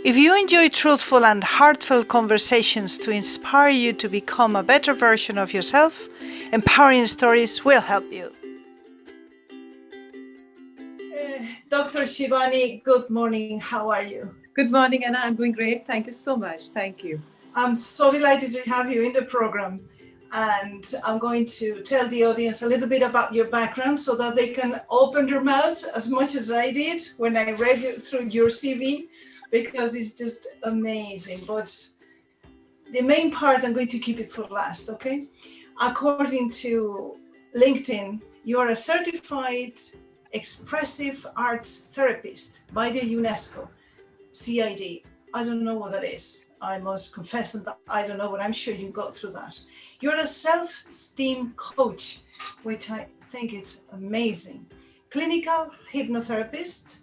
If you enjoy truthful and heartfelt conversations to inspire you to become a better version of yourself, empowering stories will help you. Dr. Shivani, good morning. How are you? Good morning, Anna. I'm doing great. Thank you so much. Thank you. I'm so delighted to have you in the program. And I'm going to tell the audience a little bit about your background so that they can open their mouths as much as I did when I read through your CV, because it's just amazing. But the main part, I'm going to keep it for last, okay? According to LinkedIn, you are a certified expressive arts therapist by the UNESCO-CID. I don't know what that is. I must confess that I don't know, but I'm sure you got through that. You're a self-esteem coach, which I think is amazing. Clinical hypnotherapist,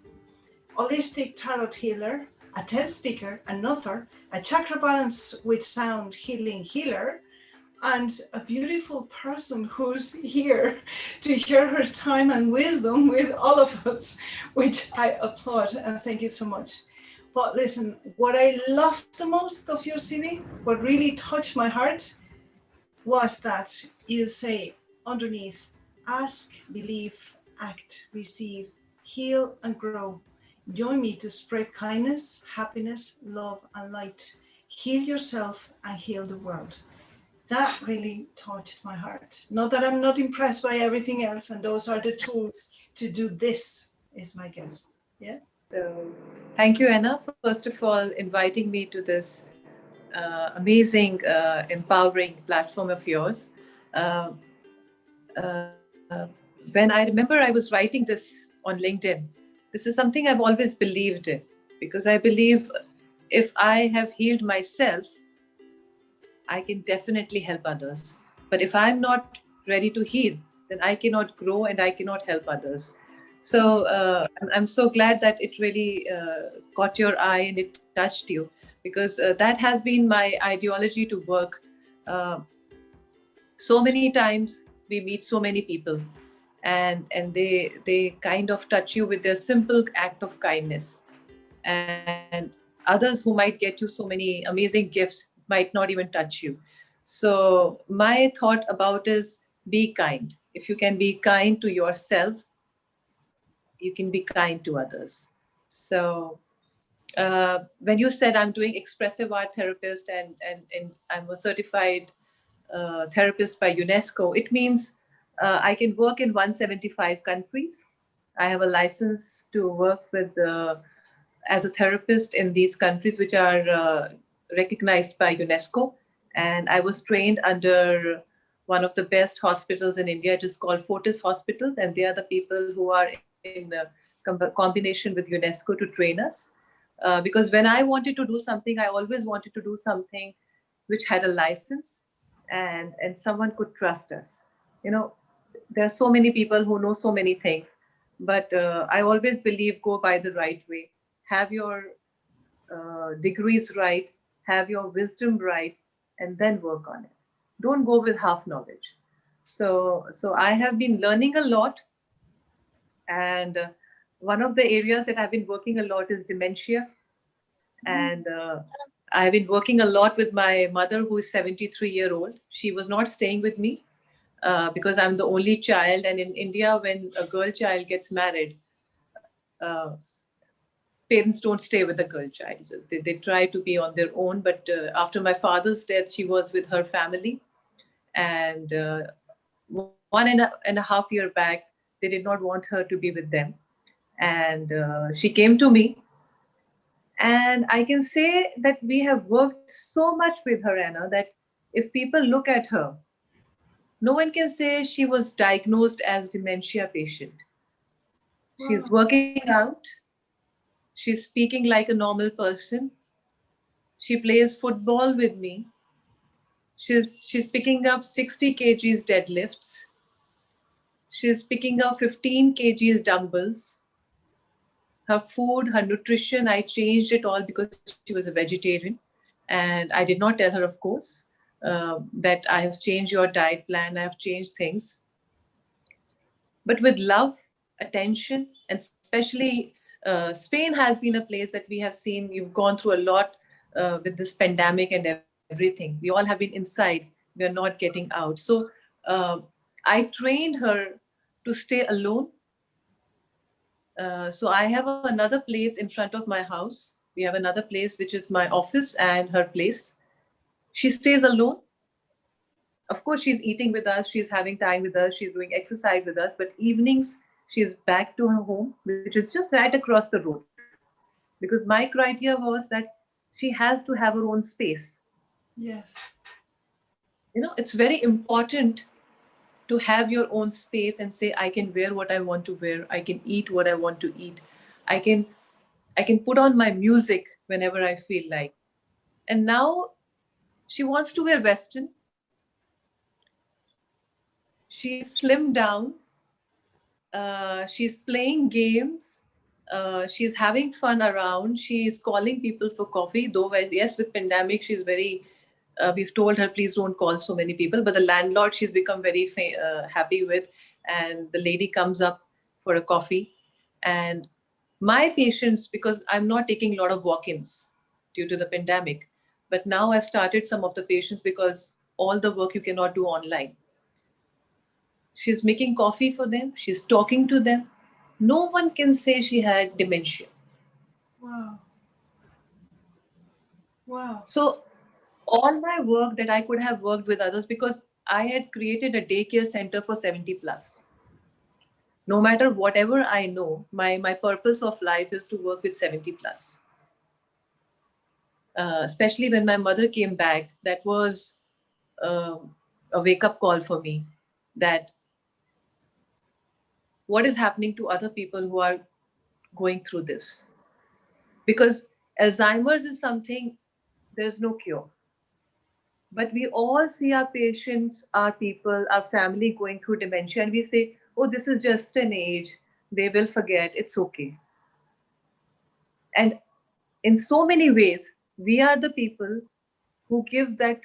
holistic tarot healer, a TED speaker, an author, a chakra balance with sound healing healer, and a beautiful person who's here to share her time and wisdom with all of us, which I applaud and thank you so much. But listen, what I loved the most of your CV, what really touched my heart, was that you say underneath, ask, believe, act, receive, heal, and grow. Join me to spread kindness, happiness, love, and light. Heal yourself and heal the world. That really touched my heart. Not that I'm not impressed by everything else, and those are the tools to do this, is my guess. Yeah. So, thank you, Anna, first of all, inviting me to this amazing, empowering platform of yours. Uh, when I remember I was writing this on LinkedIn, this is something I've always believed in, because I believe if I have healed myself, I can definitely help others. But if I'm not ready to heal, then I cannot grow and I cannot help others. So I'm so glad that it really caught your eye and it touched you, because that has been my ideology to work. Uh, so many times we meet so many people, and they kind of touch you with their simple act of kindness, and others who might get you so many amazing gifts might not even touch you. So my thought about is, be kind. If you can be kind to yourself, you can be kind to others. So when you said I'm doing expressive art therapist, and I'm a certified therapist by UNESCO, it means I can work in 175 countries. I have a license to work with as a therapist in these countries which are recognized by UNESCO. And I was trained under one of the best hospitals in India, just called Fortis Hospitals, and they are the people who are in combination with UNESCO to train us. Because when I wanted to do something, I always wanted to do something which had a license, and someone could trust us. You know, there are so many people who know so many things, but I always believe, go by the right way, have your degrees right, have your wisdom right, and then work on it. Don't go with half knowledge. So I have been learning a lot, and one of the areas that I've been working a lot is dementia. And I've been working a lot with my mother, who is 73-year-old. She was not staying with me because I'm the only child. And in India, when a girl child gets married, uh, parents don't stay with the girl child. So they try to be on their own. But after my father's death, she was with her family. And 1.5 year back, they did not want her to be with them. And she came to me. And I can say that we have worked so much with her, Anna, that if people look at her, no one can say she was diagnosed as dementia patient. She's working out. She's speaking like a normal person. She plays football with me. She's picking up 60 kgs deadlifts. She's picking up 15 kgs dumbbells. Her food, her nutrition, I changed it all because she was a vegetarian. And I did not tell her, of course, that I have changed your diet plan, I have changed things. But with love, attention, and especially Spain has been a place that we have seen. You've gone through a lot with this pandemic and everything. We all have been inside. We are not getting out. So uh, I trained her to stay alone. So I have another place in front of my house. We have another place which is my office and her place. She stays alone. Of course, she's eating with us, she's having time with us, she's doing exercise with us, but evenings she's back to her home, which is just right across the road. Because my criteria was that she has to have her own space. Yes. It's very important to have your own space and say, I can wear what I want to wear, I can eat what I want to eat, I can I can put on my music whenever I feel like. And now she wants to wear Western. She's slimmed down. She's playing games. She's having fun around. She's calling people for coffee. Though, yes, with pandemic, she's very. We've told her, please don't call so many people. But the landlord, she's become very happy with, and the lady comes up for a coffee. And my patients, because I'm not taking a lot of walk-ins due to the pandemic, but now I've started some of the patients because all the work you cannot do online. She's making coffee for them. She's talking to them. No one can say she had dementia. Wow. Wow. So, all my work that I could have worked with others, because I had created a daycare center for 70 plus. No matter whatever I know, my purpose of life is to work with 70 plus. Especially when my mother came back, that was uh, a wake up call for me that what is happening to other people who are going through this. Because Alzheimer's is something, there's no cure. But we all see our patients, our people, our family going through dementia, and we say, oh, this is just an age. They will forget. It's okay. And in so many ways, we are the people who give that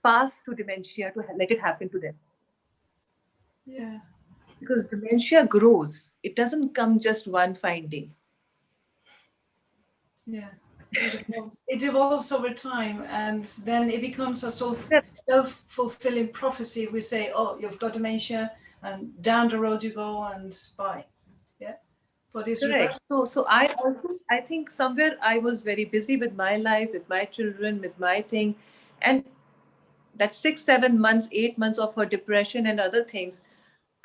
pass to dementia to let it happen to them. Yeah. Because dementia grows, it doesn't come just one fine day. Yeah. It evolves over time, and then it becomes a self-fulfilling prophecy. We say, oh, you've got dementia, and down the road you go, and bye. Yeah. But it's reversed. Correct. So I think somewhere I was very busy with my life, with my children, with my thing. And that 6, 7 months, 8 months of her depression and other things,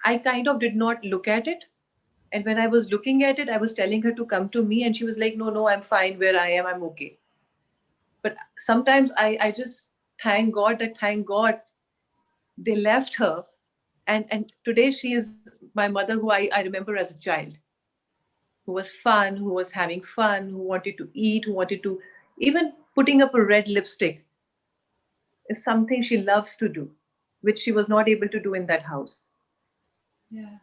I kind of did not look at it. And when I was looking at it, I was telling her to come to me, and she was like, no, no, I'm fine where I am, I'm okay. But sometimes I just thank God they left her. And today she is my mother who I remember as a child, who was fun, who was having fun, who wanted to eat, who wanted to even putting up a red lipstick is something she loves to do, which she was not able to do in that house. Yeah.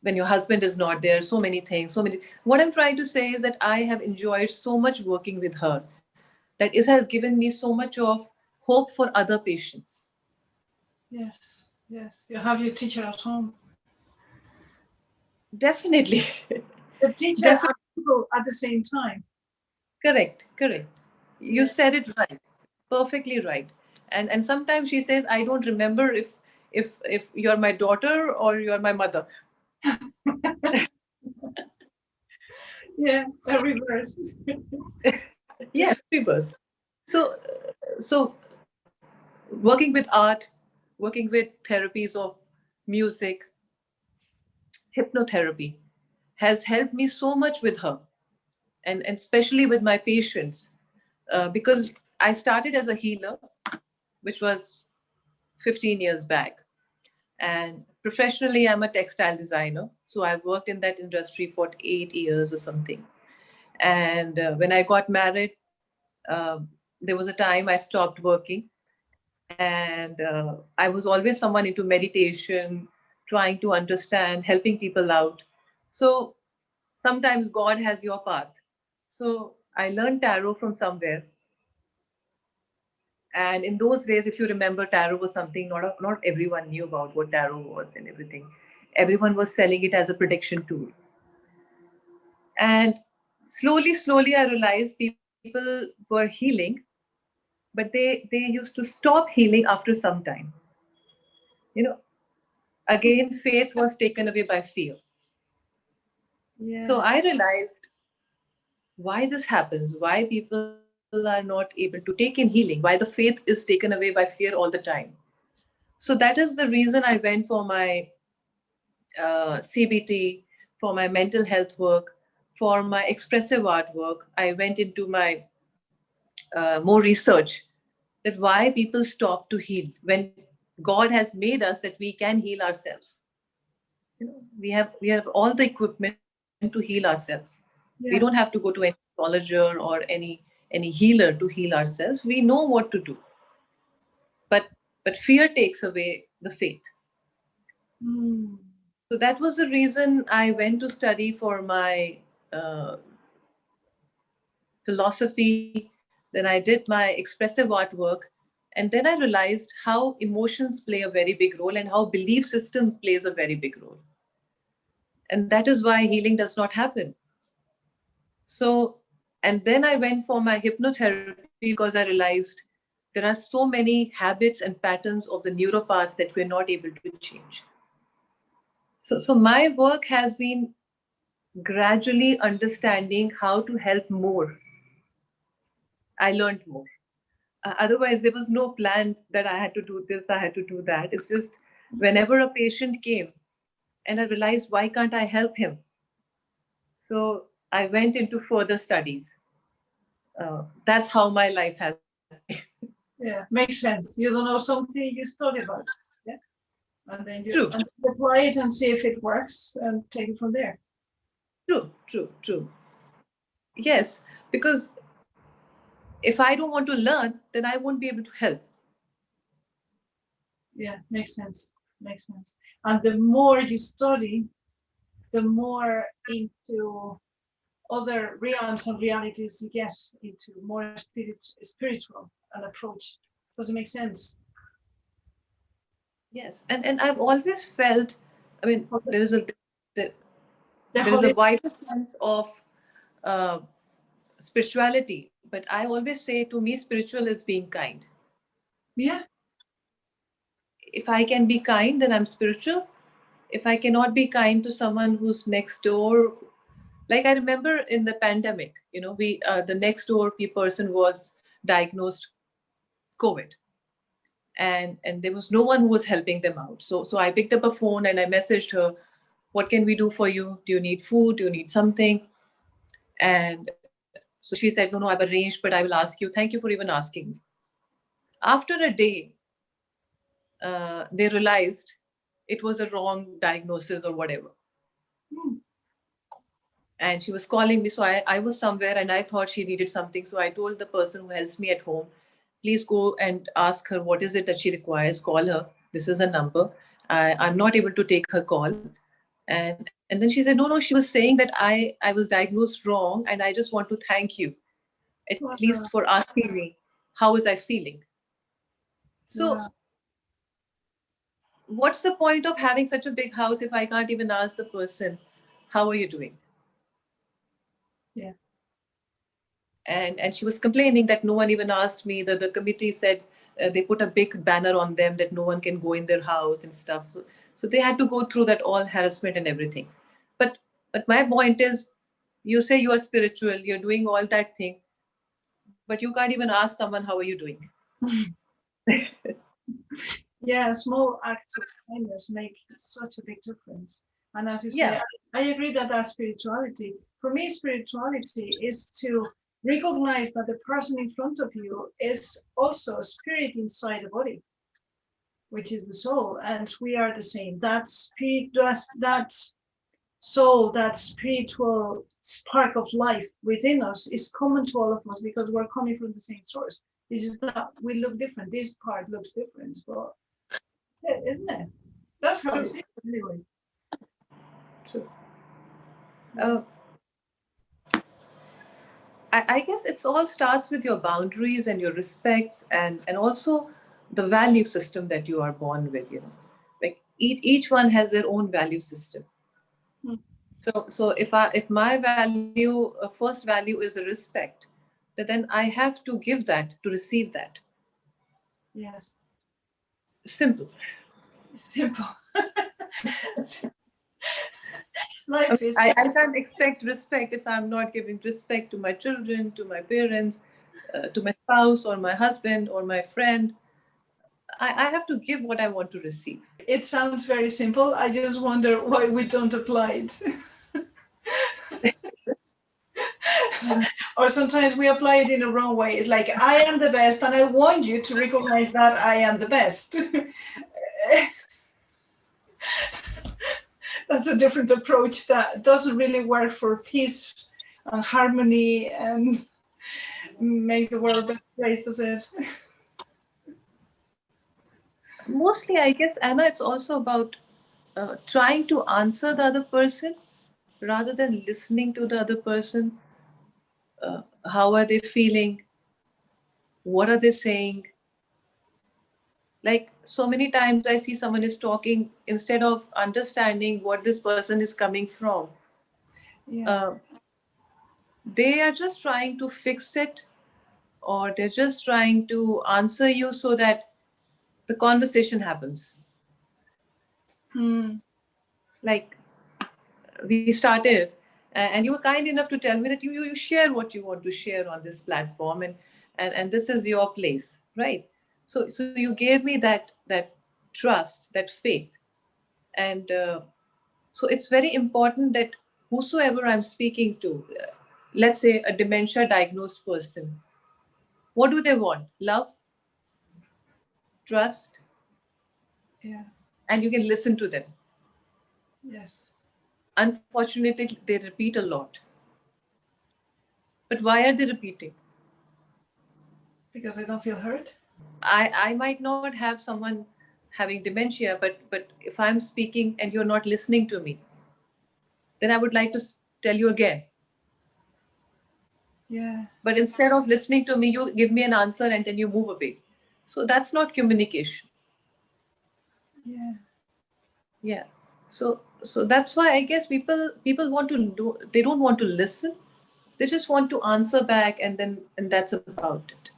When your husband is not there, so many things, so many. What I'm trying to say is that I have enjoyed so much working with her that it has given me so much of hope for other patients. Yes. Yes. You have your teacher at home. Definitely. The teacher Definitely. and people at the same time. Correct. You Yeah. said it right, perfectly right. And sometimes she says, I don't remember if you're my daughter or you're my mother. Yeah. A reverse. Yes, reverse. So working with art, working with therapies of music, hypnotherapy has helped me so much with her, and especially with my patients, because I started as a healer, which was 15 years back. And professionally, I'm a textile designer. So I've worked in that industry for 8 years or something. And when I got married, there was a time I stopped working. And I was always someone into meditation, trying to understand, helping people out. So sometimes God has your path. So I learned tarot from somewhere. And in those days, if you remember, tarot was something not everyone knew about what tarot was and everything. Everyone was selling it as a prediction tool. And slowly, I realized people were healing, but they used to stop healing after some time. You know, again, faith was taken away by fear. So Yes. I realized why this happens, why people are not able to take in healing, why the faith is taken away by fear all the time. So that is the reason I went for my CBT, for my mental health work, for my expressive art work. I went into my more research that why people stop to heal when God has made us that we can heal ourselves. We have all the equipment to heal ourselves. We don't have to Yeah. go to any astrologer or any healer to heal ourselves. We know what to do, but fear takes away the faith. Mm. So that was the reason I went to study for my uh, philosophy. Then I did my expressive artwork, and then I realized how emotions play a very big role and how belief system plays a very big role, and that is why healing does not happen. So, and then I went for my hypnotherapy because I realized there are so many habits and patterns of the neuropaths that we're not able to change. So my work has been gradually understanding how to help more. I learned more. Otherwise, there was no plan that I had to do this, I had to do that. It's just whenever a patient came and I realized, why can't I help him? So I went into further studies. That's how my life has been. Yeah. Makes sense. You don't know something, you study about it. Yeah. And then True, and apply it and see if it works and take it from there. true. Yes, because if I don't want to learn, then I won't be able to help. Yeah. Makes sense. Makes sense. And the more you study, the more into other realms and realities you get into, more spiritual an approach. Does it make sense? Yes, and I've always felt, I mean, Well, there, the there is a holy, wider sense of uh, spirituality, but I always say to me, spiritual is being kind. yeah, If I can be kind, then I'm spiritual. If I cannot be kind to someone who's next door, like I remember in the pandemic, we the next door person was diagnosed COVID, and there was no one who was helping them out. So I picked up a phone and I messaged her, what can we do for you? Do you need food? Do you need something? And so she said, no, I've arranged, but I will ask you. Thank you for even asking me. After a day, they realized it was a wrong diagnosis or whatever. hmm, And she was calling me. So I was somewhere and I thought she needed something. So I told the person who helps me at home, please go and ask her what is it that she requires. Call her. This is a number. I'm not able to take her call. And then she said, no, she was saying that I was diagnosed wrong and I just want to thank you at wow, least for asking me how was I feeling. So wow, what's the point of having such a big house if I can't even ask the person, how are you doing? yeah, And she was complaining that no one even asked me. The committee said they put a big banner on them that no one can go in their house and stuff. So they had to go through that all harassment and everything. But my point is, you say you are spiritual, you're doing all that thing, but you can't even ask someone how are you doing. yeah. Small acts of kindness make such a big difference. And as you say, Yeah. I agree that that's spirituality. For me, spirituality is to recognize that the person in front of you is also a spirit inside the body, which is the soul, and we are the same. That spirit, that soul, that spiritual spark of life within us is common to all of us because we're coming from the same source. This is that we look different. This part looks different, but that's it, isn't it? That's how I True. see it anyway. True. Yeah. Uh, I guess it's all starts with your boundaries and your respects and also the value system that you are born with. Like each one has their own value system. Hmm. So if my value, first value is respect, then I have to give that to receive that. Yes. Simple. Simple. Life is. I can't expect respect if I'm not giving respect to my children, to my parents, to my spouse or my husband or my friend. I have to give what I want to receive. It sounds very simple. I just wonder why we don't apply it. Or sometimes we apply it in the wrong way. It's like, I am the best, and I want you to recognize that I am the best. That's a different approach that doesn't really work for peace and harmony and make the world a better place, does it? Mostly, I guess, Anna, it's also about trying to answer the other person rather than listening to the other person. How are they feeling? What are they saying? Like so many times I see someone is talking, instead of understanding what this person is coming from, Yeah. uh, they are just trying to fix it, or they're just trying to answer you so that the conversation happens. Hmm. Like we started, and you were kind enough to tell me that you share what you want to share on this platform, and this is your place, right? So you gave me that trust, that faith, and so it's very important that whosoever I'm speaking to, let's say a dementia diagnosed person, what do they want? Love, trust, Yeah. and you can listen to them. Yes. Unfortunately, they repeat a lot. But why are they repeating? Because I don't feel hurt. I might not have someone having dementia, but if I'm speaking and you're not listening to me, then I would like to tell you again. Yeah. But instead of listening to me, you give me an answer and then you move away. So that's not communication. Yeah. Yeah. So that's why I guess people want to do, they don't want to listen. They just want to answer back, and that's about it.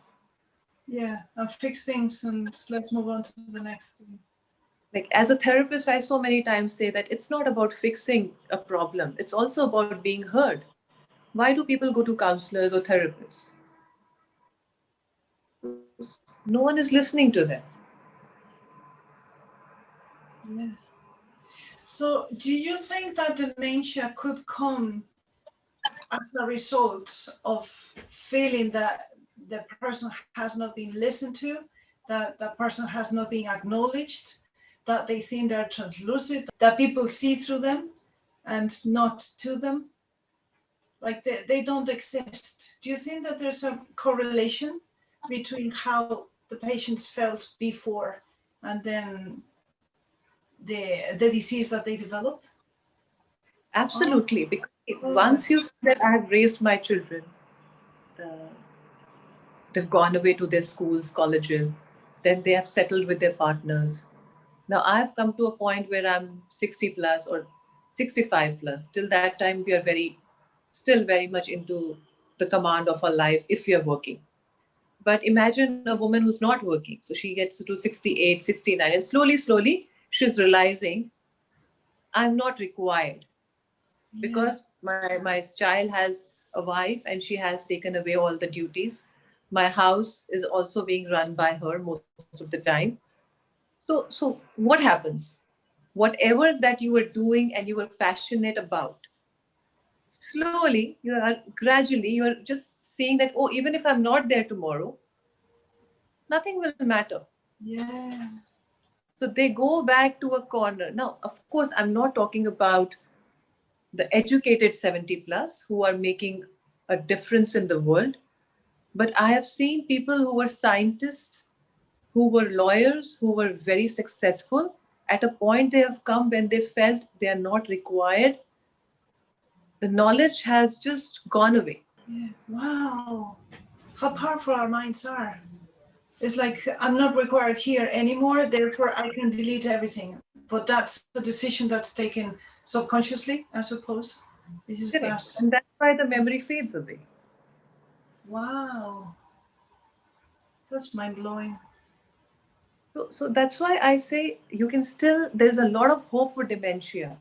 Yeah. I'll fix things and let's move on to the next thing. Like as a therapist, I so many times say that it's not about fixing a problem. It's also about being heard. Why do people go to counselors or therapists? No one is listening to them. Yeah. So, do you think that dementia could come as a result of feeling that the person has not been listened to, that the person has not been acknowledged, that they think they're translucent, that people see through them and not to them? Like they don't exist. Do you think that there's a correlation between how the patients felt before and then the disease that they develop? Absolutely. Because Oh, once you see that I have raised my children, uh, they've gone away to their schools, colleges, then they have settled with their partners. Now I've come to a point where I'm 60 plus or 65 plus. Till that time, we are still very much into the command of our lives if we are working. But imagine a woman who's not working. So she gets to 68, 69, and slowly, she's realizing I'm not required yeah, because my child has a wife and she has taken away all the duties. My house is also being run by her most of the time. So what happens? Whatever that you were doing and you were passionate about, slowly, gradually, you are just seeing that, oh, even if I'm not there tomorrow, nothing will matter. yeah, So they go back to a corner. Now, of course, I'm not talking about the educated 70 plus who are making a difference in the world, but I have seen people who were scientists, who were lawyers, who were very successful. At a point, they have come when they felt they are not required. The knowledge has just gone away. yeah. Wow, how powerful our minds are. It's like I'm not required here anymore, therefore I can delete everything. But that's the decision that's taken subconsciously, I suppose. It's just Correct. that. And that's why the memory fades away. Wow, that's mind blowing. So that's why I say you can still, there's a lot of hope for dementia.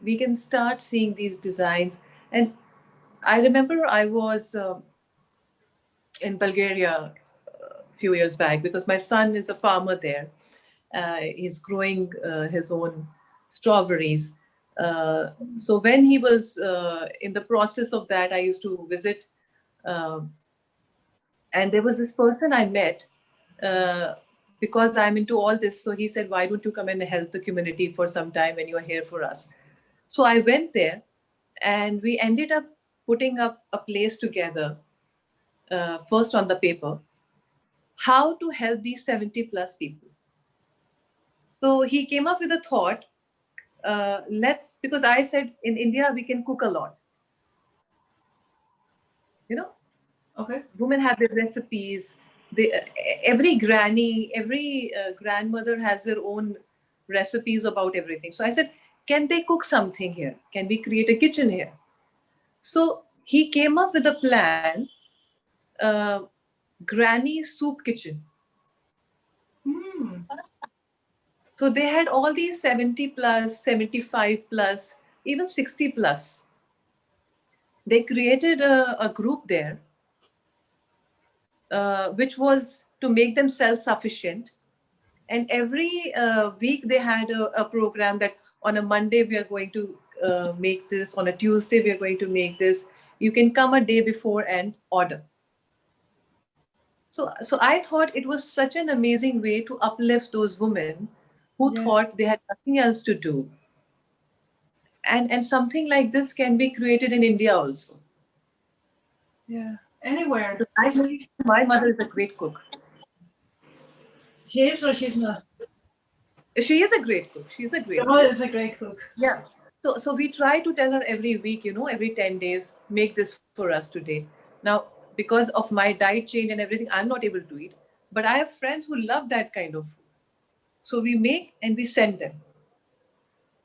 We can start seeing these designs. And I remember I was in Bulgaria a few years back because my son is a farmer there. He's growing his own strawberries. So when he was in the process of that, I used to visit. Um and there was this person I met uh, because I'm into all this. So he said, "Why don't you come and help the community for some time when you're here for us?" So I went there, and we ended up putting up a place together. First on the paper, how to help these 70 plus people. So he came up with a thought. Let's, because I said in India we can cook a lot. You know, Okay. women have their recipes. They, every granny, every grandmother has their own recipes about everything. So I said, can they cook something here? Can we create a kitchen here? So he came up with a plan, uh, granny soup kitchen. Hmm. So they had all these 70 plus, 75 plus, even 60 plus. They created a group there, which was to make them self sufficient. And every week they had a program that on a Monday we are going to make this, on a Tuesday we are going to make this. You can come a day before and order. So I thought it was such an amazing way to uplift those women who Yes. thought they had nothing else to do. And something like this can be created in India also. Yeah. Anywhere. Because I It's know like, my mother is a great cook. she is or she's not. She is a great cook. She's a Your great mother cook. is a great cook. Yeah. So we try to tell her every week, every 10 days, make this for us today. Now, because of my diet change and everything, I'm not able to eat. But I have friends who love that kind of food. So we make and we send them.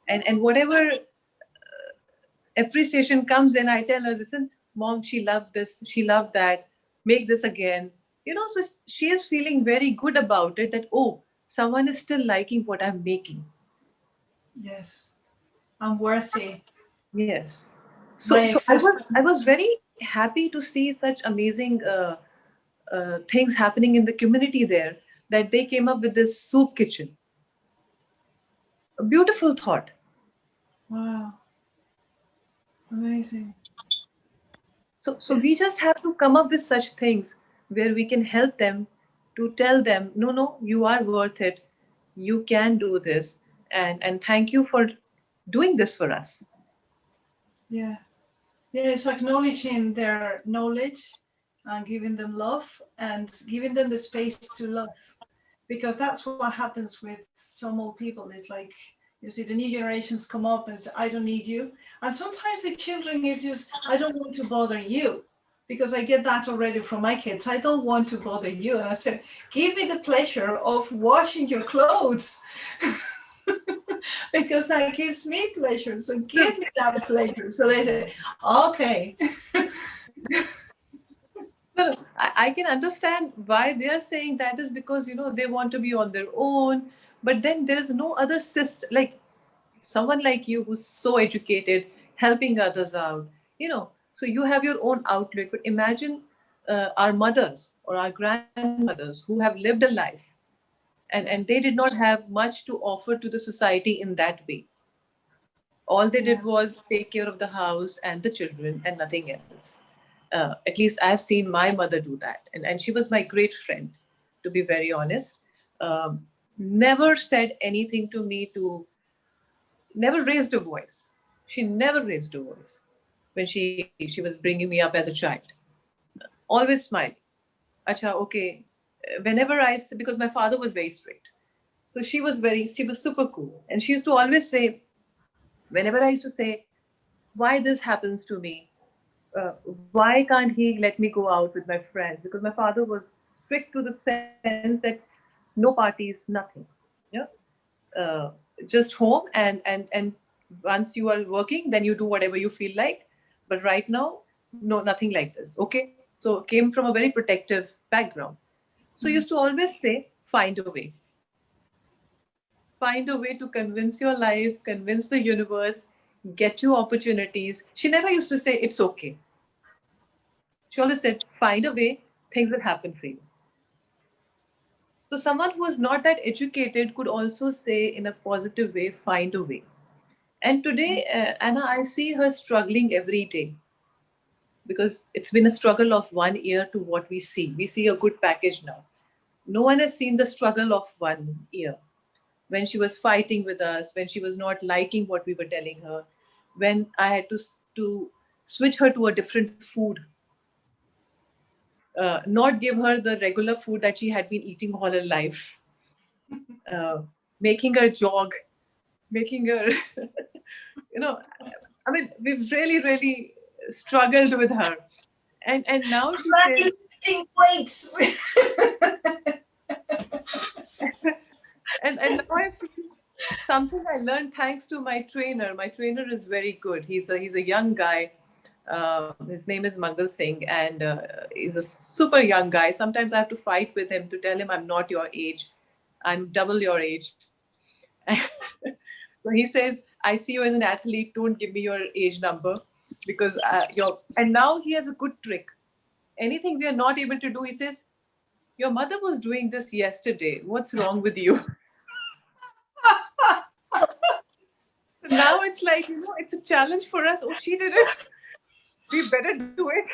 And whatever appreciation comes in, I tell her, listen, mom, she loved this, she loved that, make this again. So she is feeling very good about it that, oh, someone is still liking what I'm making. Yes. I'm worthy. Yes. So My so I was I existence. was very happy to see such amazing things happening in the community there, that they came up with this soup kitchen. A beautiful thought. Wow. Amazing. So we Yes. just have to come up with such things where we can help them, to tell them, no, no, you are worth it. You can do this, and thank you for doing this for us. Yeah. Yeah, it's acknowledging their knowledge and giving them love and giving them the space to love. Because that's what happens with some old people. It's like, you see, the new generations come up and say, I don't need you. And sometimes the children is just, I don't want to bother you. Because I get that already from my kids. I don't want to bother you. And I said, give me the pleasure of washing your clothes. Because that gives me pleasure. So give me that pleasure. So they say, okay. Well, I can understand why they are saying that is because they want to be on their own, but then there is no other system like someone like you who's so educated, helping others out. So you have your own outlet. But imagine our mothers or our grandmothers who have lived a life, and Yeah. they did not have much to offer to the society in that way. All they Yeah. did was take care of the house and the children and nothing else. At least I've seen my mother do that, and she was my great friend, to be very honest. Never said anything to me, to never raised a voice. She never raised a voice when she was bringing me up as a child. Always smiling. Acha, okay. Whenever because my father was very strict, so she was super cool, and she used to always say, whenever I used to say, why this happens to me, why can't he let me go out with my friends? Because my father was strict to the sense that no parties, nothing. Yeah, just home and Once you are working, then you do whatever you feel like. But right now, no, nothing like this. Okay. So came from a very protective background. So used to always say, find a way. Find a way to convince your life, convince the universe, get you opportunities. She never used to say, it's okay. She always said, find a way, things will happen for you. So someone who is not that educated could also say in a positive way, find a way. And today, Anna, I see her struggling every day because it's been a struggle of 1 year to what we see. We see a good package now. No one has seen the struggle of 1 year. When she was fighting with us, when she was not liking what we were telling her, when I had to switch her to a different food, not give her the regular food that she had been eating all her life, making her jog, making her, you know, I mean, we've really, really struggled with her. And now she says, Lifting weights. and now I feel something I learned thanks to my trainer. My trainer is very good. He's a young guy. His name is Mangal Singh, and he's a super young guy. Sometimes I have to fight with him to tell him I'm not your age, I'm double your age. So he says, I see you as an athlete. Don't give me your age number because you're. And now he has a good trick. Anything we are not able to do, he says, your mother was doing this yesterday. What's wrong with you? So now it's like, it's a challenge for us. Oh, she did it. We better do it.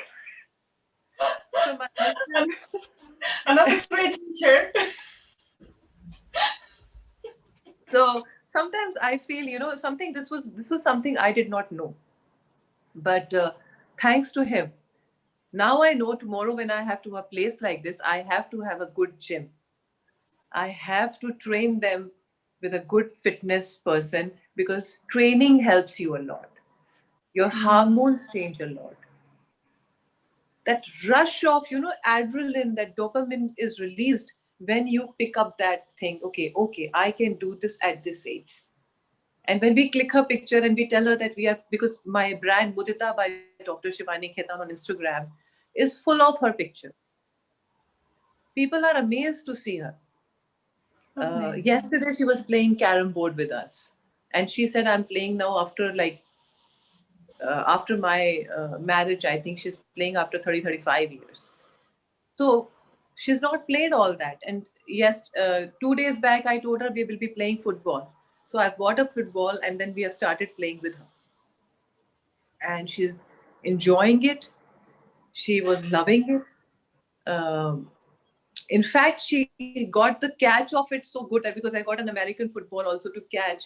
So my husband. Another great teacher. So sometimes I feel, something. This was something I did not know, but thanks to him, now I know tomorrow when I have to a place like this, I have to have a good gym. I have to train them with a good fitness person because training helps you a lot. Your hormones change a lot. That rush of, adrenaline, that dopamine is released when you pick up that thing. Okay, I can do this at this age. And when we click her picture and we tell her that we are, because my brand Mudita by Dr. Shivani Kethan on Instagram is full of her pictures. People are amazed to see her. Yesterday she was playing carom board with us, and she said, "I'm playing now after my marriage. I think she's playing after 30-35 years." So she's not played all that. And yes, 2 days back I told her we will be playing football. So I bought a football and then we have started playing with her, and she's enjoying it. She was loving it. In fact, she got the catch of it so good that because I got an American football also to catch.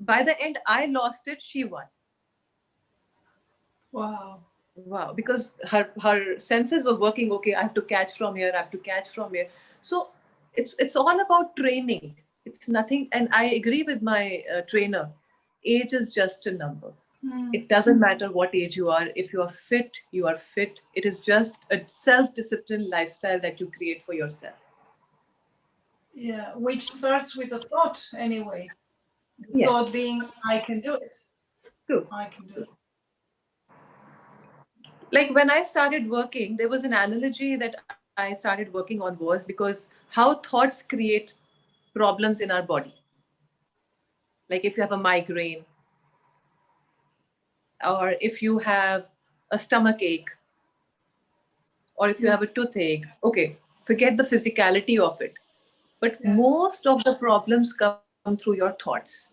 By the end, I lost it, she won. Wow. Wow, because her senses were working. Okay, I have to catch from here. I have to catch from here. So it's all about training. It's nothing. And I agree with my trainer. Age is just a number. It doesn't matter what age you are. If you are fit, you are fit. It is just a self-disciplined lifestyle that you create for yourself. Yeah, which starts with a thought anyway. The Yeah. thought being, I can do it. True. I can do it. Like when I started working, there was an analogy that I started working on was because how thoughts create problems in our body. Like if you have a migraine or if you have a stomach ache or if you have a toothache, okay, forget the physicality of it. But most of the problems come through your thoughts.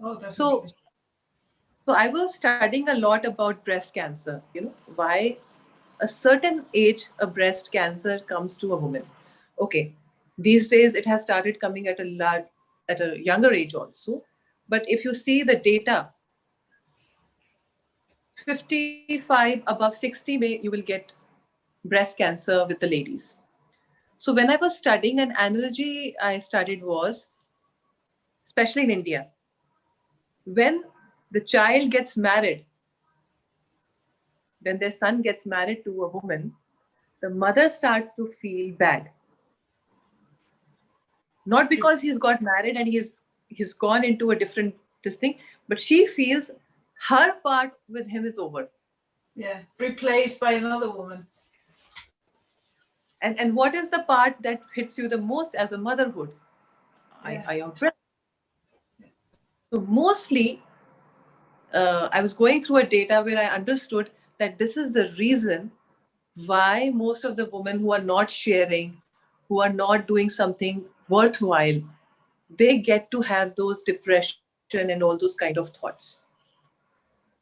Oh, that's So interesting. so I was studying a lot about breast cancer, why a certain age a breast cancer comes to a woman. Okay, these days it has started coming at a younger age also. But if you see the data, 55 above 60 may you will get breast cancer with the ladies. So when I was studying, an analogy I studied was, especially in India, when the child gets married, when their son gets married to a woman, the mother starts to feel bad. Not because he's got married and he's gone into a different this thing, but she feels her part with him is over. Yeah, replaced by another woman. And what is the part that hits you the most as a motherhood? Yeah. I your So mostly, I was going through a data where I understood that this is the reason why most of the women who are not sharing, who are not doing something worthwhile, they get to have those depression and all those kind of thoughts.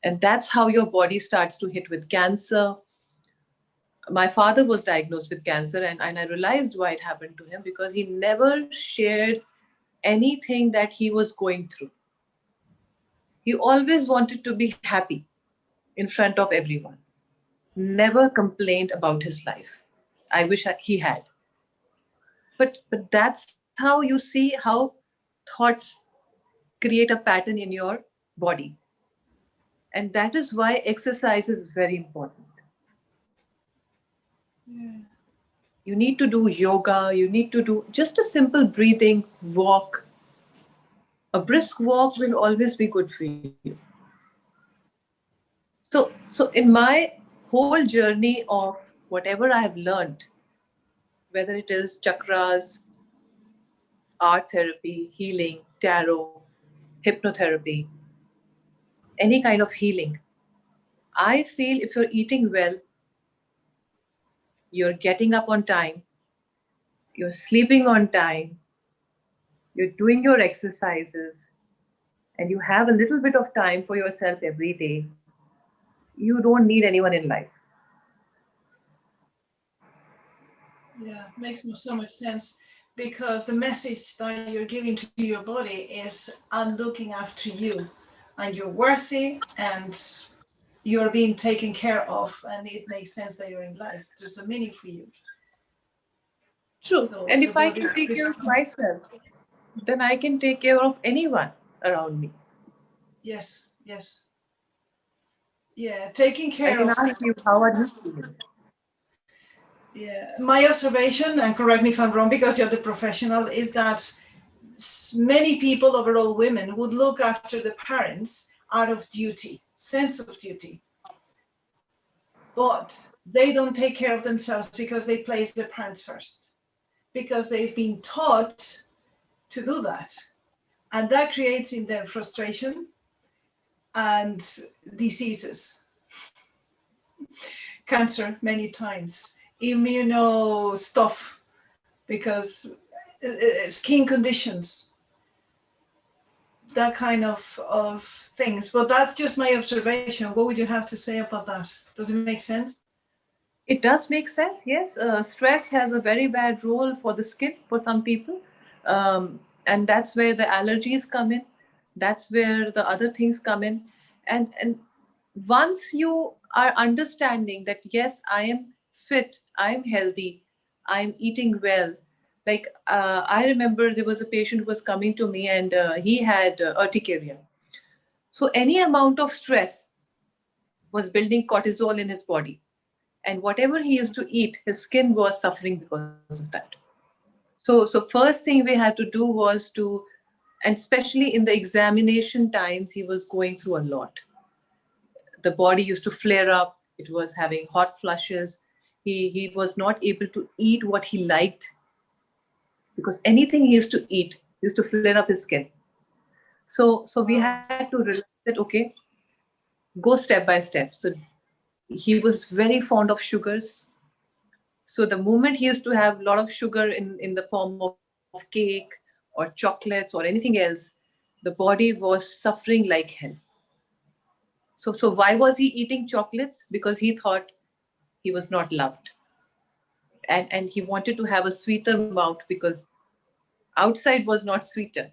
And that's how your body starts to hit with cancer. My father was diagnosed with cancer, and I realized why it happened to him, because he never shared anything that he was going through. He always wanted to be happy in front of everyone, never complained about his life. I wish he had. But that's how you see how thoughts create a pattern in your body. And that is why exercise is very important. Yeah. You need to do yoga, you need to do just a simple breathing, walk. A brisk walk will always be good for you. So in my whole journey of whatever I have learned, whether it is chakras, art therapy, healing, tarot, hypnotherapy, any kind of healing, I feel if you're eating well, you're getting up on time, you're sleeping on time, you're doing your exercises, and you have a little bit of time for yourself every day, you don't need anyone in life. Yeah, makes so much sense, because the message that you're giving to your body is, I'm looking after you and you're worthy and you're being taken care of, and it makes sense that you're in life. There's a meaning for you. True. So And the if I body can take care of responds. myself, then I can take care of anyone around me. Yes, yes. Yeah, taking I care can of. ask you, how are you feeling? Yeah, my observation, and correct me if I'm wrong because you're the professional, is that many people, overall women, would look after the parents out of duty, sense of duty. But they don't take care of themselves because they place their parents first, because they've been taught to do that. And that creates in them frustration and diseases, cancer many times, immuno stuff, because skin conditions, that kind of things. But that's just my observation. What would you have to say about that? Does it make sense? It does make sense, yes. Stress has a very bad role for the skin for some people. And that's where the allergies come in. That's where the other things come in. And once you are understanding that, yes, I am fit, I'm healthy, I'm eating well. Like, I remember there was a patient who was coming to me, and he had urticaria. So any amount of stress was building cortisol in his body, and whatever he used to eat, his skin was suffering because of that. So first thing we had to do was to, and especially in the examination times, he was going through a lot. The body used to flare up. It was having hot flushes. He was not able to eat what he liked, because anything he used to eat used to flare up his skin. So we Wow. had to realize that, okay, go step by step. So he was very fond of sugars. So the moment he used to have a lot of sugar in the form of cake or chocolates or anything else, the body was suffering like hell. So why was he eating chocolates? Because he thought he was not loved. And he wanted to have a sweeter mouth, because outside was not sweeter.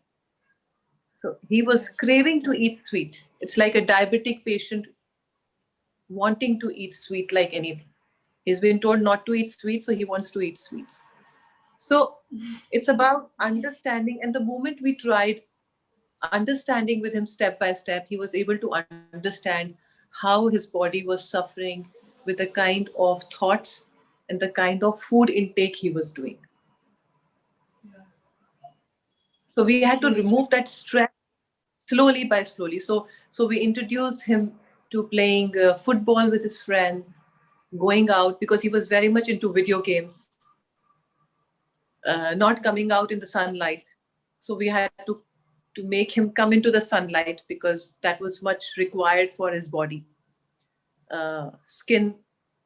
So he was Yes. craving to eat sweet. It's like a diabetic patient wanting to eat sweet like anything. He's been told not to eat sweets, so he wants to eat sweets. So it's about understanding. And the moment we tried understanding with him step by step, he was able to understand how his body was suffering with the kind of thoughts and the kind of food intake he was doing. Yeah. So we had to He was. remove that stress slowly by slowly. So we introduced him to playing football with his friends, going out, because he was very much into video games, not coming out in the sunlight. So we had to make him come into the sunlight, because that was much required for his body. Skin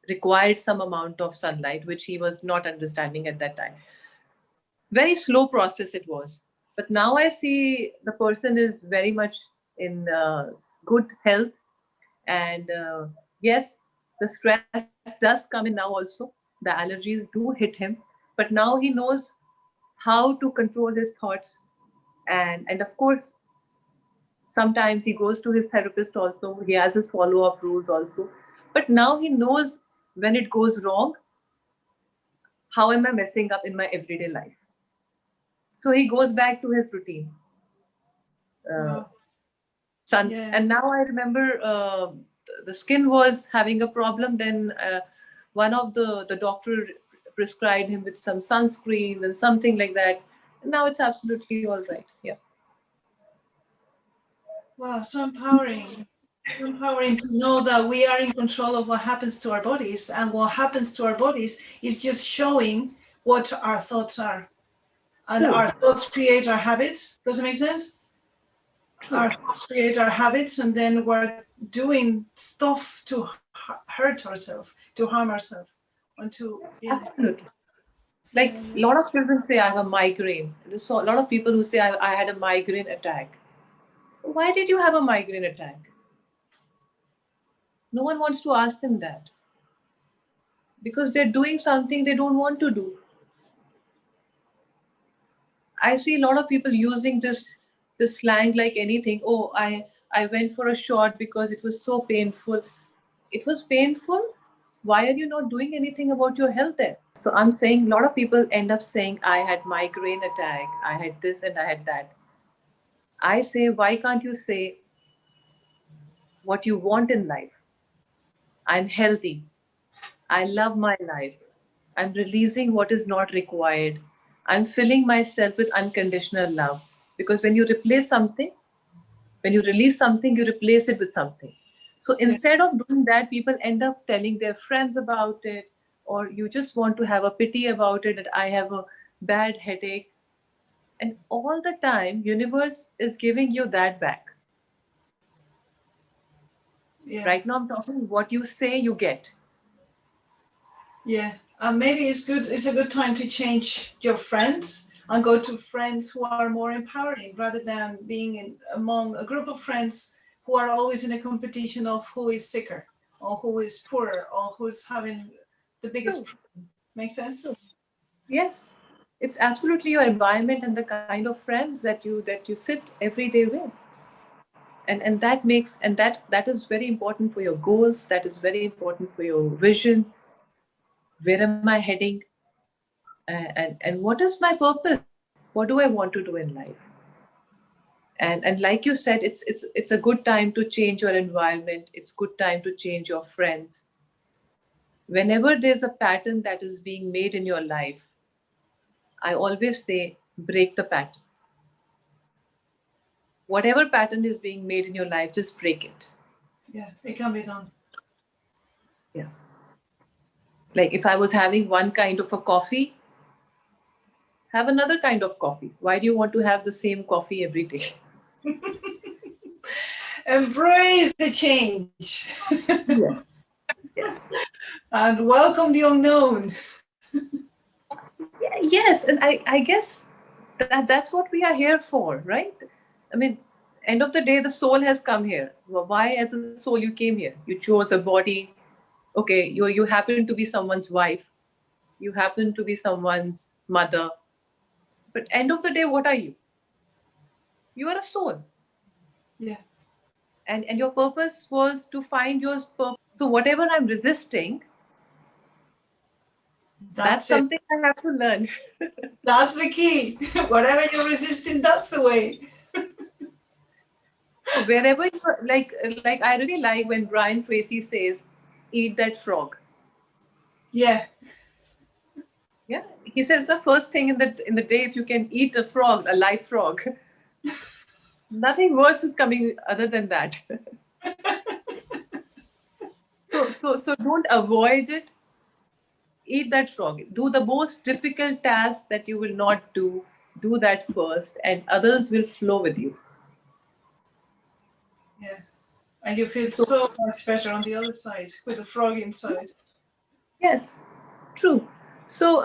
required some amount of sunlight, which he was not understanding at that time. Very slow process it was. But now I see the person is very much in good health. And yes, the stress does come in now also. The allergies do hit him. But now he knows how to control his thoughts. And of course, sometimes he goes to his therapist also. He has his follow up rules also. But now he knows when it goes wrong, how am I messing up in my everyday life. So he goes back to his routine. Uh, Wow. sun Yeah. And now I remember the skin was having a problem. Then one of the doctor prescribed him with some sunscreen and something like that. And now it's absolutely all right. Yeah. Wow. So empowering. So empowering to know that we are in control of what happens to our bodies, and what happens to our bodies is just showing what our thoughts are. And True. our thoughts create our habits. Does it make sense? True. Our thoughts create our habits, and then we're doing stuff to hurt ourselves, to harm ourselves, and to, yeah. Absolutely. Yeah, Like a yeah. lot of children say, I have a migraine. There's a lot of people who say, I had a migraine attack. Why did you have a migraine attack? No one wants to ask them that, because they're doing something they don't want to do. I see a lot of people using this slang like anything. Oh, I went for a shot because it was so painful. It was painful. Why are you not doing anything about your health then? So I'm saying a lot of people end up saying, I had migraine attack, I had this and I had that. I say, why can't you say what you want in life? I'm healthy. I love my life. I'm releasing what is not required. I'm filling myself with unconditional love. Because when you replace something, when you release something, you replace it with something. So Yeah. instead of doing that, people end up telling their friends about it, or you just want to have a pity about it, that I have a bad headache. And all the time, universe is giving you that back. Yeah. Right now, I'm talking what you say, you get. Yeah. Maybe it's a good time to change your friends and go to friends who are more empowering, rather than being among a group of friends who are always in a competition of who is sicker, or who is poorer, or who's having the biggest True. problem. Make sense? True. Yes, it's absolutely your environment and the kind of friends that you sit every day with. And that makes, and that is very important for your goals, that is very important for your vision. Where am I heading? And what is my purpose? What do I want to do in life? And like you said, it's a good time to change your environment. It's good time to change your friends. Whenever there's a pattern that is being made in your life, I always say, break the pattern. Whatever pattern is being made in your life, just break it. Yeah, it can be done. Yeah. Like if I was having one kind of a coffee, have another kind of coffee. Why do you want to have the same coffee every day? Embrace the change. Yes. Yes. And welcome the unknown. Yeah, yes. And I guess that's what we are here for, right? I mean, end of the day, the soul has come here. Well, why, as a soul, you came here? You chose a body. Okay, you happen to be someone's wife. You happen to be someone's mother. But end of the day, what are you? You are a soul. Yeah, And your purpose was to find your purpose. So whatever I'm resisting, that's that's it. something I have to learn. That's the key. Whatever you're resisting, that's the way. So wherever you are, like I really like when Brian Tracy says, "Eat that frog." Yeah, Yeah, he says the first thing in the day, if you can eat a frog, a live frog, Nothing worse is coming other than that. So don't avoid it. Eat that frog. Do the most difficult task that you will not do. Do that first, and others will flow with you. Yeah. And you feel So so much better on the other side with the frog inside. yes, true. So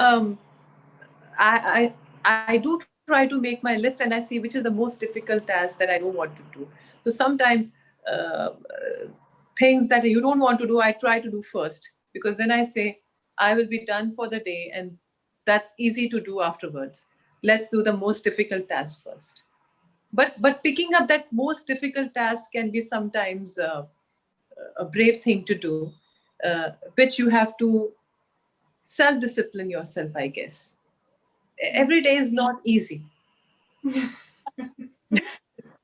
I do try to make my list and I see which is the most difficult task that I don't want to do. So sometimes things that you don't want to do, I try to do first, because then I say I will be done for the day, and that's easy to do afterwards. Let's do the most difficult task first. But picking up that most difficult task can be sometimes a brave thing to do, which you have to self discipline yourself, I guess. Every day is not easy.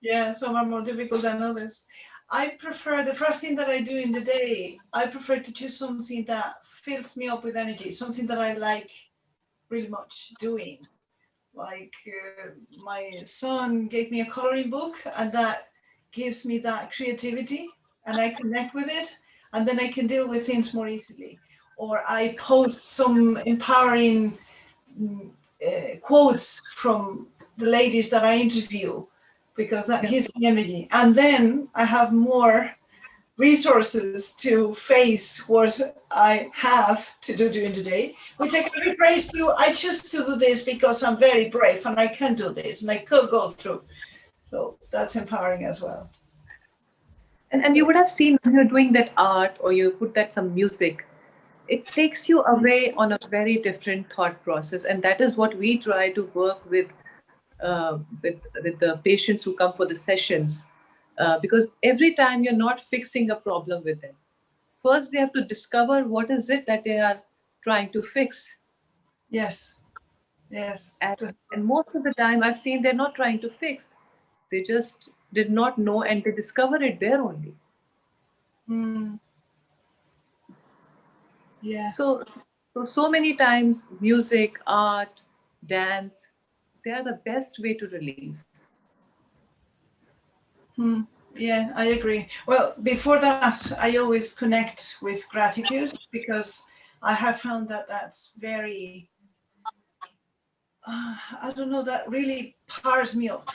Yeah, some are more difficult than others. I prefer the first thing that I do in the day, I prefer to choose something that fills me up with energy, something that I like really much doing. Like my son gave me a coloring book, and that gives me that creativity, and I connect with it, and then I can deal with things more easily. Or I post some empowering quotes from the ladies that I interview, because that Yeah. gives me energy. And then I have more resources to face what I have to do during the day, which I can rephrase to I choose to do this because I'm very brave and I can do this and I could go through. So that's empowering as well. And you So would have seen when you're doing that art or you put that some music, it takes you away on a very different thought process. And that is what we try to work with the patients who come for the sessions. Because every time you're not fixing a problem with them. First, they have to discover what is it that they are trying to fix. yes, yes. And, and most of the time, I've seen they're not trying to fix. They just did not know and they discover it there only. Mm, yeah. So many times, music, art, dance, they are the best way to release. Mm, yeah, I agree. Well, before that, I always connect with gratitude because I have found that that's very, I don't know, that really powers me up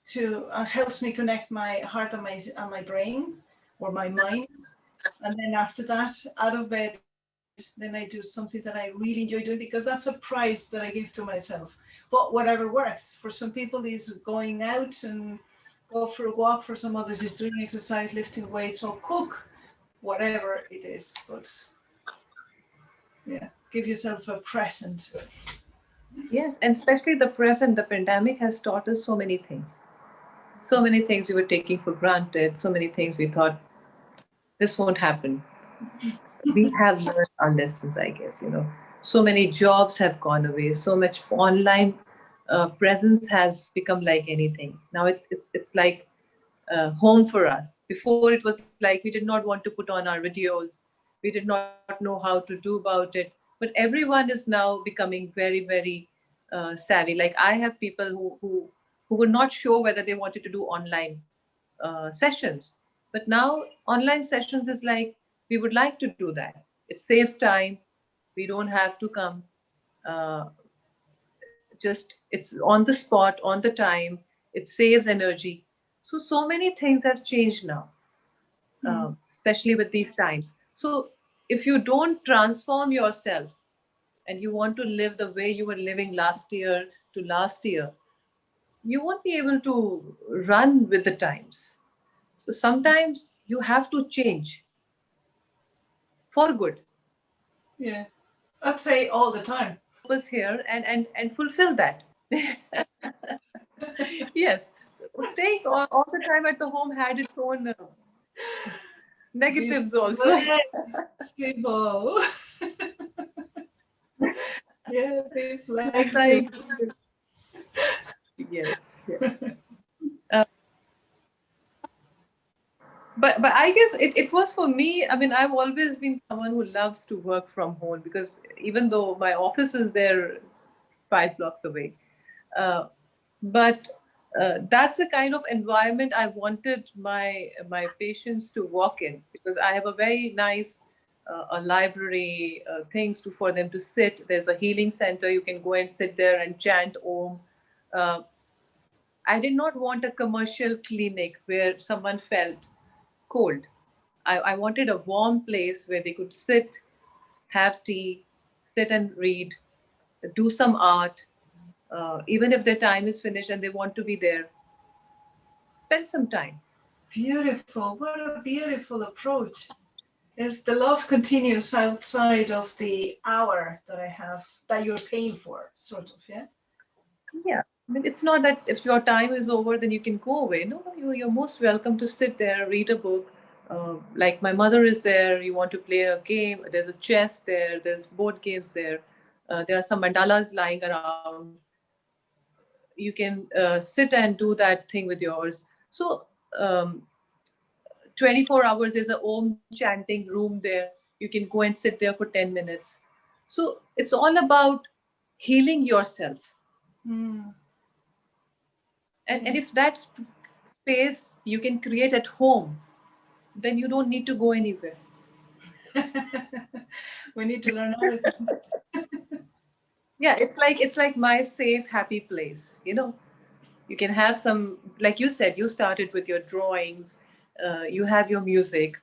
to helps me connect my heart and my brain or my mind. And then after that, out of bed, then I do something that I really enjoy doing because that's a prize that I give to myself. But whatever works. For some people is going out and go for a walk. For some others is doing exercise, lifting weights or cook, whatever it is. But yeah, give yourself a present. Yes, and especially the present, the pandemic has taught us so many things. So many things we were taking for granted, so many things we thought this won't happen. We have learned our lessons, I guess. So many jobs have gone away, so much online presence has become like anything. Now it's like home for us. Before it was like we did not want to put on our videos, we did not know how to do about it. But everyone is now becoming very, very savvy. Like I have people who were not sure whether they wanted to do online sessions, but now online sessions is like we would like to do that. It saves time. We don't have to come. Uh, just it's on the spot, on the time. It saves energy. So many things have changed now, Mm, especially with these times. So if you don't transform yourself and you want to live the way you were living last year to last year, you won't be able to run with the times. So sometimes you have to change for good. yeah, I'd say all the time. Purpose here and fulfill that. Yes, staying all the time at the home had its own Be negatives also. flexible. Yeah, be Yes, flexible. I yes, yes. Uh, but I guess it was for me. I mean, I've always been someone who loves to work from home because even though my office is there 5 blocks away, uh, but That's the kind of environment I wanted my patients to walk in, because I have a very nice a library, things to for them to sit. There's a healing center. You can go and sit there and chant Om. Uh, I did not want a commercial clinic where someone felt cold. I wanted a warm place where they could sit, have tea, sit and read, do some art. Even if their time is finished and they want to be there, spend some time. Beautiful. What a beautiful approach. Is the love continues outside of the hour that I have that you're paying for, sort of, yeah? Yeah. I mean, it's not that if your time is over, then you can go away. No, you're most welcome to sit there, read a book. Like my mother is there, you want to play a game, there's a chess there, there's board games there, there are some mandalas lying around. You can sit and do that thing with yours. So, um, 24 hours there's a Om chanting room there. You can go and sit there for 10 minutes. So, it's all about healing yourself. Mm. And if that space you can create at home, then you don't need to go anywhere. We need to learn everything. Yeah, it's like my safe happy place, you know. You can have some, like you said, you started with your drawings, you have your music,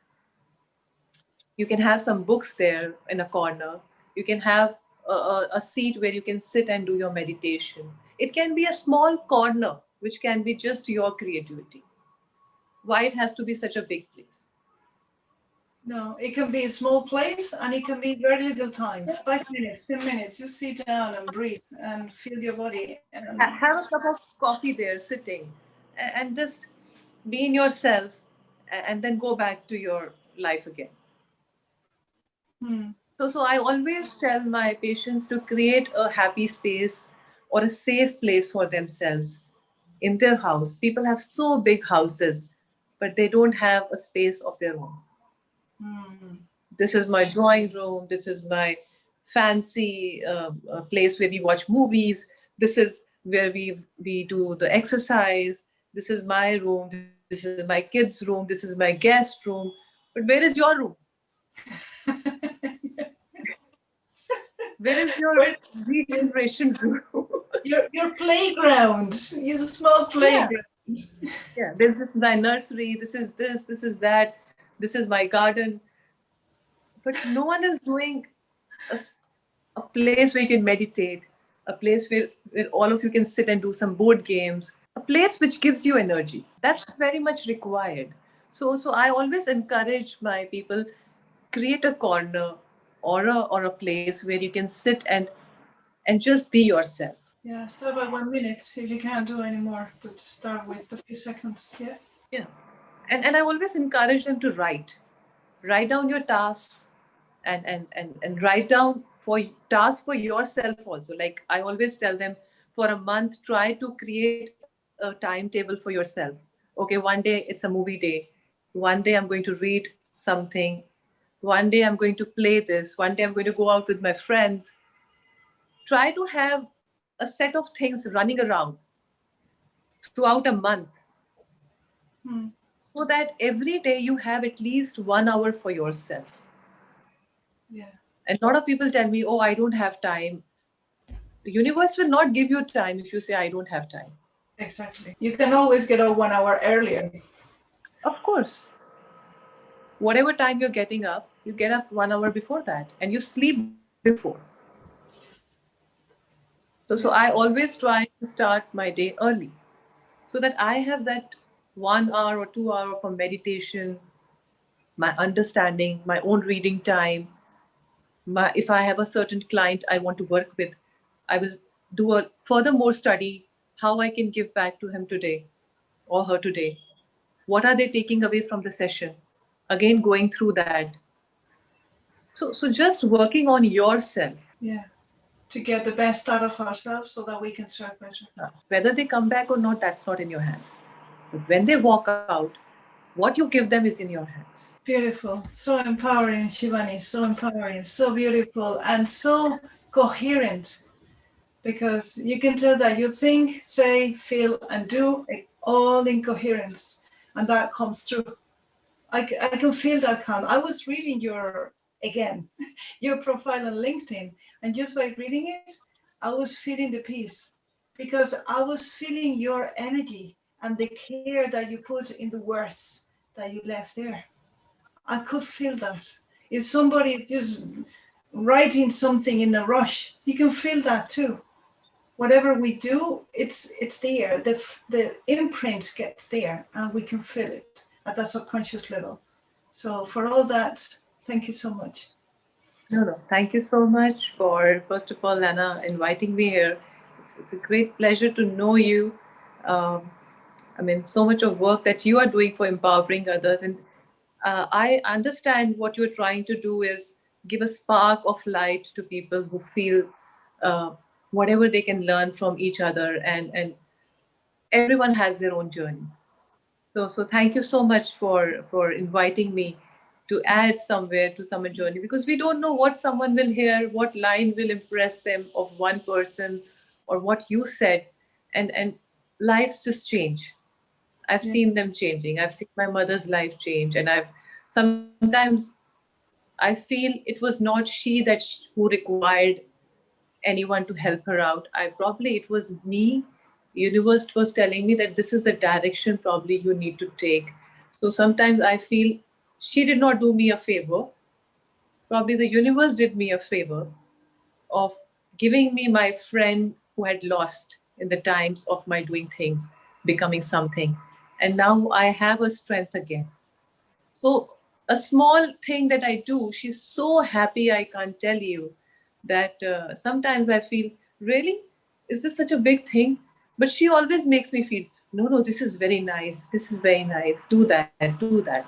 you can have some books there in a corner, you can have a seat where you can sit and do your meditation. It can be a small corner which can be just your creativity. Why it has to be such a big place? No, it can be a small place and it can be very little time. 5 minutes, 10 minutes. Just sit down and breathe and feel your body. And Have a cup of coffee there sitting, and just be in yourself, and then go back to your life again. hmm, So I always tell my patients to create a happy space or a safe place for themselves in their house. People have so big houses, but they don't have a space of their own. hmm. This is my drawing room, this is my fancy place where we watch movies, this is where we do the exercise, this is my room, this is my kids room, this is my guest room. But where is your room? Where is your Where- regeneration room? your playground, your small Yeah, playground. yeah, this is my nursery, this is that, this is my garden. But no one is doing a, a place where you can meditate, a place where all of you can sit and do some board games, a place which gives you energy. That's very much required. So I always encourage my people, create a corner or a place where you can sit and just be yourself. Yeah, start by 1 minute if you can't do any more, but start with a few seconds. Yeah. Yeah. And I always encourage them to write down your tasks, and write down for tasks for yourself also. Like I always tell them, for a month try to create a timetable for yourself. Okay, one day it's a movie day, one day I'm going to read something, one day I'm going to play this, one day I'm going to go out with my friends. Try to have a set of things running around throughout a month, Hmm. so that every day you have at least 1 hour for yourself. Yeah, And a lot of people tell me, oh, I don't have time. The universe will not give you time if you say, I don't have time. exactly. You can always get up 1 hour earlier. Of course, whatever time you're getting up, you get up 1 hour before that and you sleep before. So Yeah. I always try to start my day early so that I have that 1 hour or 2 hour for meditation, my understanding, my own reading time. If I have a certain client I want to work with, I will do a furthermore study how I can give back to him today or her today. What are they taking away from the session? Again, going through that. So just working on yourself. Yeah. To get the best out of ourselves so that we can serve better. Whether they come back or not, that's not in your hands. But when they walk out, what you give them is in your hands. Beautiful. So empowering, Shivani. So empowering. So beautiful and so coherent. because you can tell that you think, say, feel, and do it all in coherence, and that comes through. I can feel that calm. I was reading again, your profile on LinkedIn, and just by reading it, I was feeling the peace because I was feeling your energy and the care that you put in the words that you left there. I could feel that. If somebody is just writing something in a rush, you can feel that too. Whatever we do, it's there. The imprint gets there, and we can feel it at that subconscious level. So for all that, thank you so much. No. Thank you so much for, first of all, Anna, inviting me here. It's a great pleasure to know you. Um, I mean, so much of work that you are doing for empowering others. And I understand what you're trying to do is give a spark of light to people who feel uh, whatever they can learn from each other. And everyone has their own journey. So thank you so much for inviting me to add somewhere to someone's journey, because we don't know what someone will hear, what line will impress them of one person, or what you said, and lives just change. I've Yeah. seen them changing. I've seen my mother's life change, and I've sometimes I feel it was not she who required anyone to help her out. I probably it was me. Universe was telling me that this is the direction probably you need to take. So sometimes I feel she did not do me a favor. Probably the universe did me a favor of giving me my friend who had lost in the times of my doing things, becoming something. And now I have a strength again. So a small thing that I do, she's so happy. I can't tell you that sometimes I feel, really, is this such a big thing? But she always makes me feel, no, this is very nice. This is very nice. Do that, do that.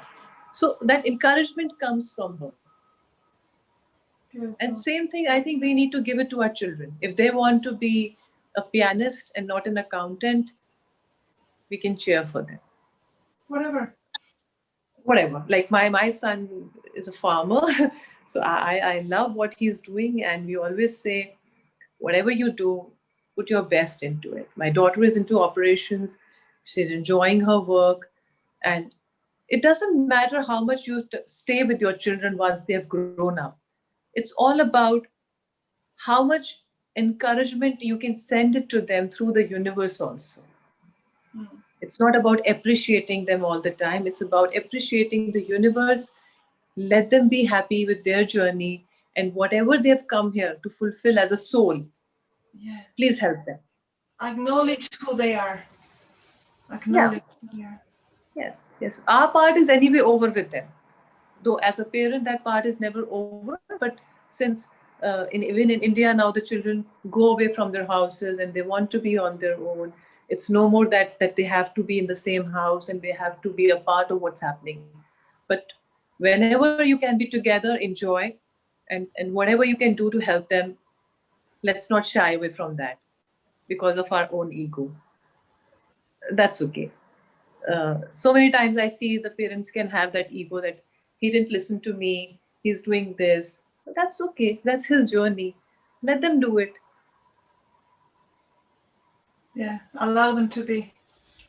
So that encouragement comes from her. And Beautiful. same thing, I think we need to give it to our children. If they want to be a pianist and not an accountant, we can cheer for them. Whatever. Whatever, like my son is a farmer. So I love what he's doing, and we always say, whatever you do, put your best into it. My daughter is into operations. She's enjoying her work, and it doesn't matter how much you stay with your children once they have grown up. It's all about how much encouragement you can send it to them through the universe also. Mm. It's not about appreciating them all the time. It's about appreciating the universe. Let them be happy with their journey, and whatever they've come here to fulfill as a soul, Yeah. please help them. Acknowledge who they are. Yeah, Acknowledge who they are. yes. Our part is anyway over with them. Though as a parent, that part is never over. But since even in India now, the children go away from their houses and they want to be on their own. It's no more that they have to be in the same house and they have to be a part of what's happening. But whenever you can be together, enjoy, and whatever you can do to help them, let's not shy away from that because of our own ego. That's okay. So many times I see the parents can have that ego that he didn't listen to me, he's doing this. But that's okay. That's his journey. Let them do it. Yeah. Allow them to be.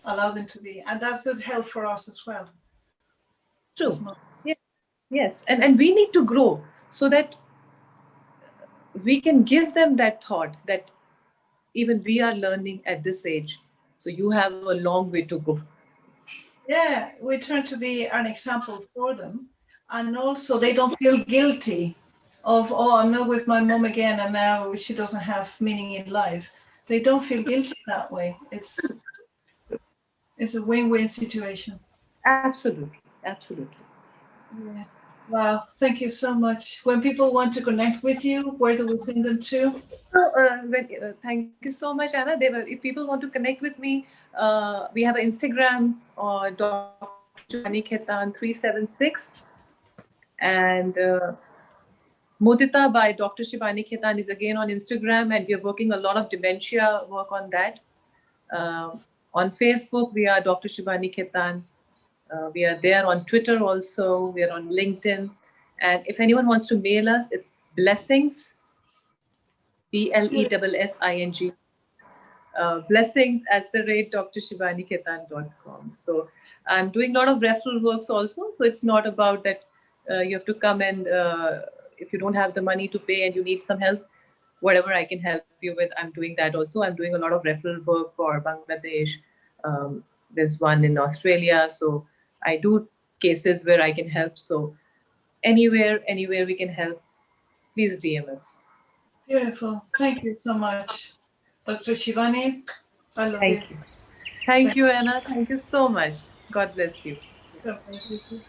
Allow them to be. And that's good health for us as well. As True. much. Yeah. Yes. And we need to grow so that we can give them that thought that even we are learning at this age. So you have a long way to go. Yeah, we try to be an example for them. And also they don't feel guilty of, oh, I'm not with my mom again and now she doesn't have meaning in life. They don't feel guilty that way. It's a win-win situation. Absolutely. Absolutely. Yeah. Wow, thank you so much. When people want to connect with you, where do we send them to? So, thank you so much, Anna. If people want to connect with me, we have an Instagram, Dr. Shivani Kethan 376, and Mudita by Dr. Shivani Kethan is again on Instagram, and we are working a lot of dementia work on that. On Facebook, we are Dr. Shivani Kethan. We are there on Twitter also. We are on LinkedIn. And if anyone wants to mail us, it's blessings, BLESSING. blessings@drShivanikethan.com. So I'm doing a lot of referral works also. So it's not about that you have to come and if you don't have the money to pay and you need some help, whatever I can help you with, I'm doing that also. I'm doing a lot of referral work for Bangladesh. There's one in Australia. So I do cases where I can help. So anywhere we can help, please DM us. Beautiful. Thank you so much, Dr. Shivani. I love you. Thank you. Thank you, Anna. Thank you so much. God bless you. God bless you too.